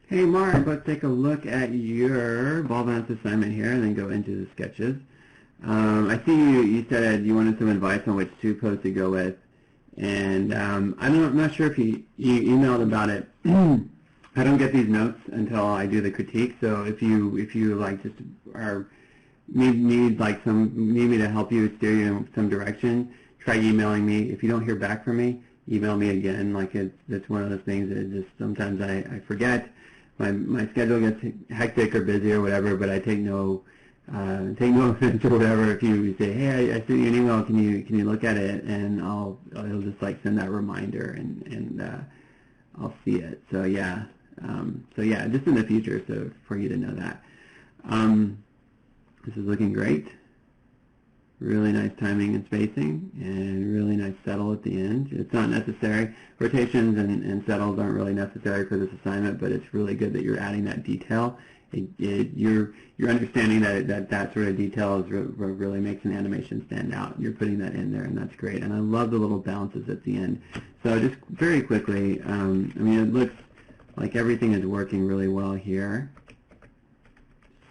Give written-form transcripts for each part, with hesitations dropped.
Hey Mark, let's take a look at your ball bounce assignment here and then go into the sketches. I see you said you wanted some advice on which two poses to go with, and I'm not sure if you emailed about it. I don't get these notes until I do the critique, so if you like just are need me to help you steer you in some direction, try emailing me. If you don't hear back from me, email me again. Like it's one of those things that just sometimes I forget. My schedule gets hectic or busy or whatever, but I take no offense or whatever if you say, hey, I sent you an email, can you look at it, and I'll just like send that reminder and I'll see it. So yeah, just in the future, so for you to know that. This is looking great. Really nice timing and spacing, and really nice settle at the end. It's not necessary. Rotations and settles aren't really necessary for this assignment, but it's really good that you're adding that detail. You're understanding that sort of detail really makes an animation stand out. You're putting that in there, and that's great. And I love the little bounces at the end. So just very quickly, I mean, it looks like everything is working really well here.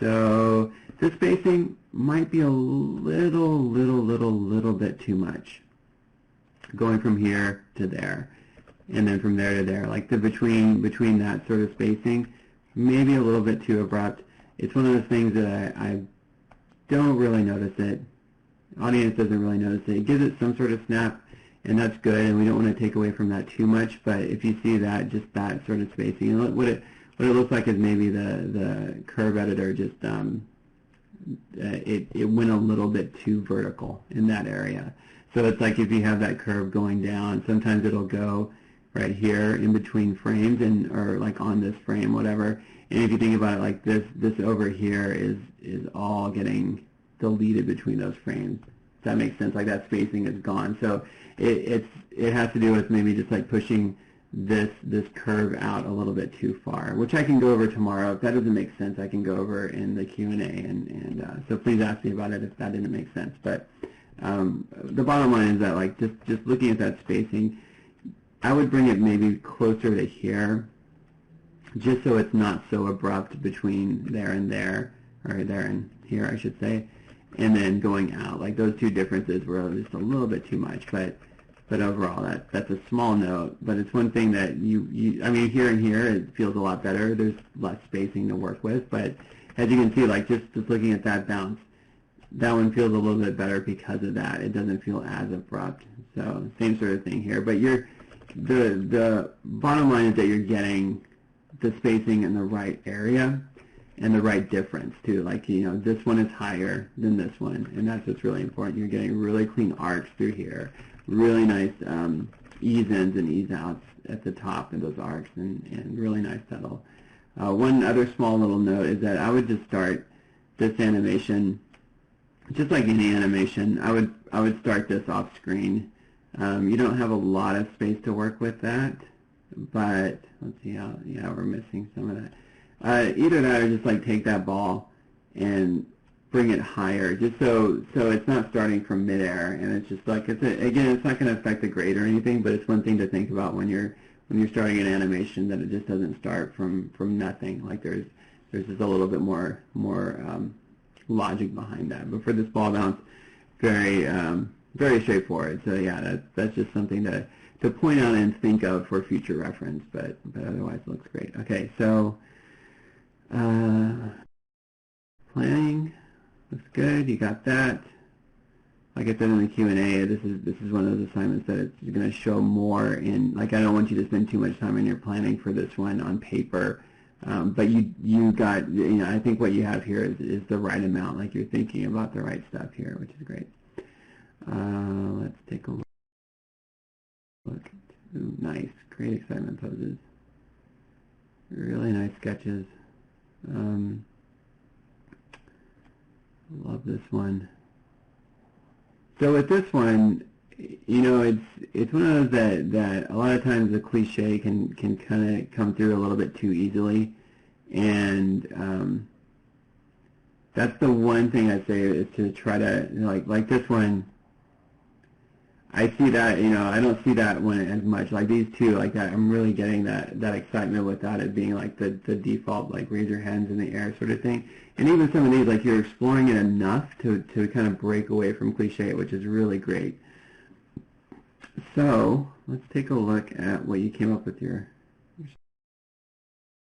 So the spacing might be a little bit too much, going from here to there, and then from there to there. Like the between that sort of spacing, maybe a little bit too abrupt. It's one of those things that I don't really notice it. Audience doesn't really notice it. It gives it some sort of snap, and that's good. And we don't want to take away from that too much. But if you see that, just that sort of spacing, and what it looks like is maybe the curve editor just it went a little bit too vertical in that area. So it's like if you have that curve going down, sometimes it'll go right here in between frames or like on this frame, whatever. And if you think about it like this over here is all getting deleted between those frames. Does that make sense? Like that spacing is gone. So it has to do with maybe just like pushing this curve out a little bit too far, which I can go over tomorrow. If that doesn't make sense, I can go over in the Q&A, and so please ask me about it if that didn't make sense. But the bottom line is that like just looking at that spacing, I would bring it maybe closer to here, just so it's not so abrupt between there and there, or there and here, I should say, and then going out. Like those two differences were just a little bit too much, but overall, that's a small note, but it's one thing that I mean, here and here, it feels a lot better. There's less spacing to work with, but as you can see, like just looking at that bounce, that one feels a little bit better because of that. It doesn't feel as abrupt. So same sort of thing here, but the bottom line is that you're getting the spacing in the right area and the right difference too. Like, you know, this one is higher than this one, and that's what's really important. You're getting really clean arcs through here. Really nice ease ins and ease outs at the top of those arcs, and really nice settle. One other small little note is that I would just start this animation, just like any animation, I would start this off screen. You don't have a lot of space to work with that, but let's see how, yeah, we're missing some of that. Either that or just like take that ball and bring it higher, just so it's not starting from midair, and it's just like again, it's not going to affect the grade or anything, but it's one thing to think about when you're starting an animation, that it just doesn't start from nothing. Like there's just a little bit more logic behind that. But for this ball bounce, very straightforward. So yeah, that's just something to point out and think of for future reference. But otherwise, it looks great. Okay, so planning. Looks good. You got that. Like I said in the Q&A, this is one of those assignments that it's going to show more in. Like, I don't want you to spend too much time in your planning for this one on paper, but you got, you know, I think what you have here is the right amount. Like, you're thinking about the right stuff here, which is great. Let's take a look. Ooh, nice, great excitement poses. Really nice sketches. Love this one. So with this one, you know, it's one of those that a lot of times the cliche can kind of come through a little bit too easily, and that's the one thing I say is to try to, like this one. I see that, you know, I don't see that one as much. Like these two, like that, I'm really getting that excitement without it being like the default, like raise your hands in the air sort of thing. And even some of these, like you're exploring it enough to kind of break away from cliche, which is really great. So let's take a look at what you came up with your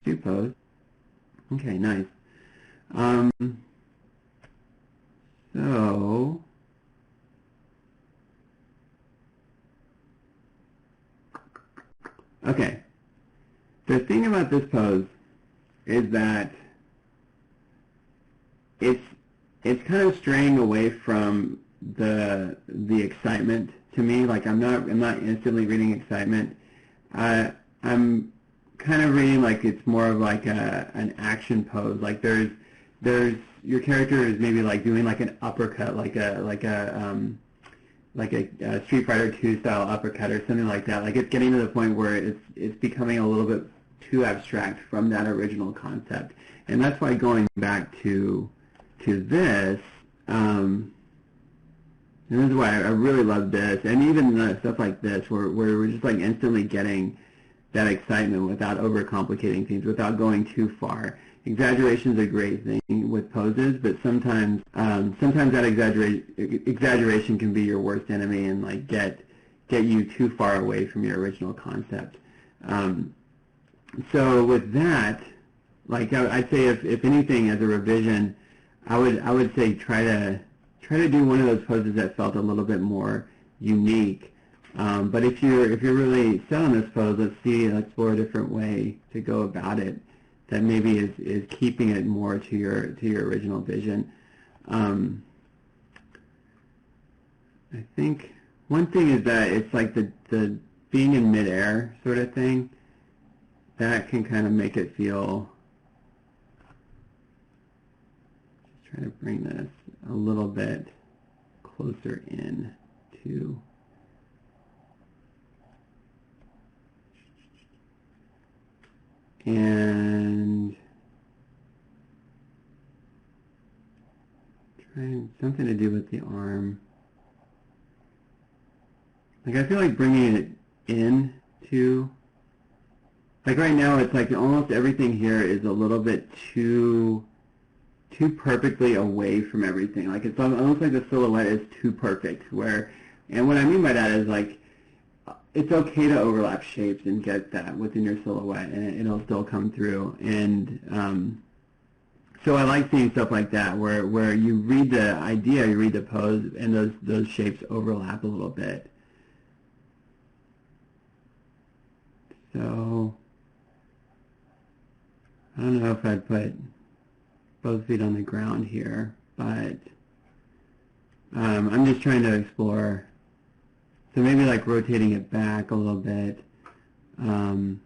stew pose. Okay, nice. So okay, the thing about this pose is that it's kind of straying away from the excitement to me. Like I'm not instantly reading excitement. I'm kind of reading like it's more of like an action pose. Like there's your character is maybe like doing like an uppercut, like a Street Fighter 2 style uppercut or something like that. Like it's getting to the point where it's becoming a little bit too abstract from that original concept. And that's why going back to this, and this is why I really love this, and even stuff like this, where we're just like instantly getting that excitement without overcomplicating things, without going too far. Exaggeration is a great thing with poses, but sometimes that exaggeration can be your worst enemy and like get you too far away from your original concept. So with that, like I'd say if anything as a revision, I would say try to do one of those poses that felt a little bit more unique. But if you're really set on this pose, let's explore a different way to go about it that maybe is keeping it more to your original vision. I think one thing is that it's like the being in midair sort of thing, that can kind of make it feel. Just try to bring this a little bit closer in to. And trying something to do with the arm. Like I feel like bringing it in to, like right now it's like almost everything here is a little bit too perfectly away from everything. Like it's almost like the silhouette is too perfect. And what I mean by that is like, it's okay to overlap shapes and get that within your silhouette, and it'll still come through. And so I like seeing stuff like that, where you read the idea, you read the pose, and those shapes overlap a little bit. So I don't know if I'd put both feet on the ground here, but I'm just trying to explore. So maybe like rotating it back a little bit. Bring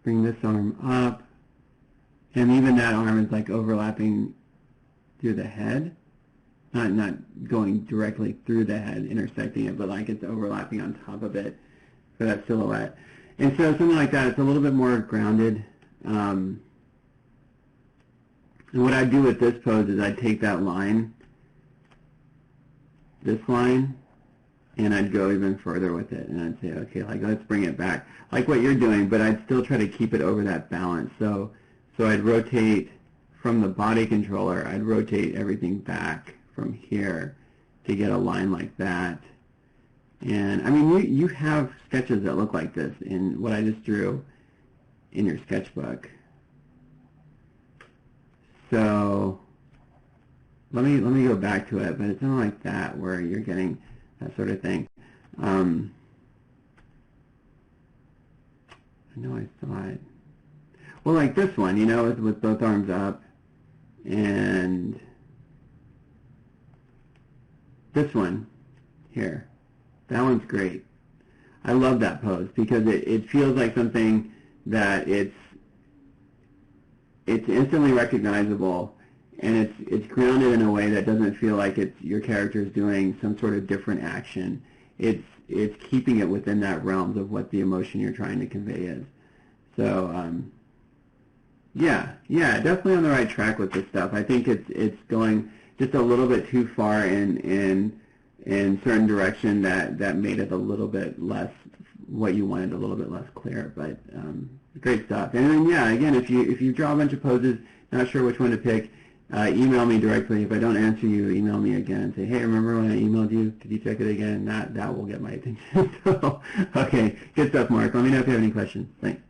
this arm up. And even that arm is like overlapping through the head. Not going directly through the head, intersecting it, but like it's overlapping on top of it for that silhouette. And so something like that, it's a little bit more grounded. And what I do with this pose is I take that line, this line, and I'd go even further with it, and I'd say, okay, like let's bring it back, like what you're doing, but I'd still try to keep it over that balance. So I'd rotate from the body controller, I'd rotate everything back from here to get a line like that. And I mean, you have sketches that look like this in what I just drew in your sketchbook. So let me go back to it, but it's not like that where you're getting that sort of thing. I know I saw it. Well, like this one, you know, with both arms up, and this one here, that one's great. I love that pose because it feels like something that it's instantly recognizable. And it's grounded in a way that doesn't feel like your character is doing some sort of different action. It's keeping it within that realm of what the emotion you're trying to convey is. So yeah, definitely on the right track with this stuff. I think it's going just a little bit too far in certain direction that made it a little bit less what you wanted, a little bit less clear. But great stuff. And then yeah, again, if you draw a bunch of poses, not sure which one to pick, email me directly. If I don't answer you, email me again and say, hey, remember when I emailed you? Could you check it again? That will get my attention. So, okay, good stuff, Mark. Let me know if you have any questions. Thanks.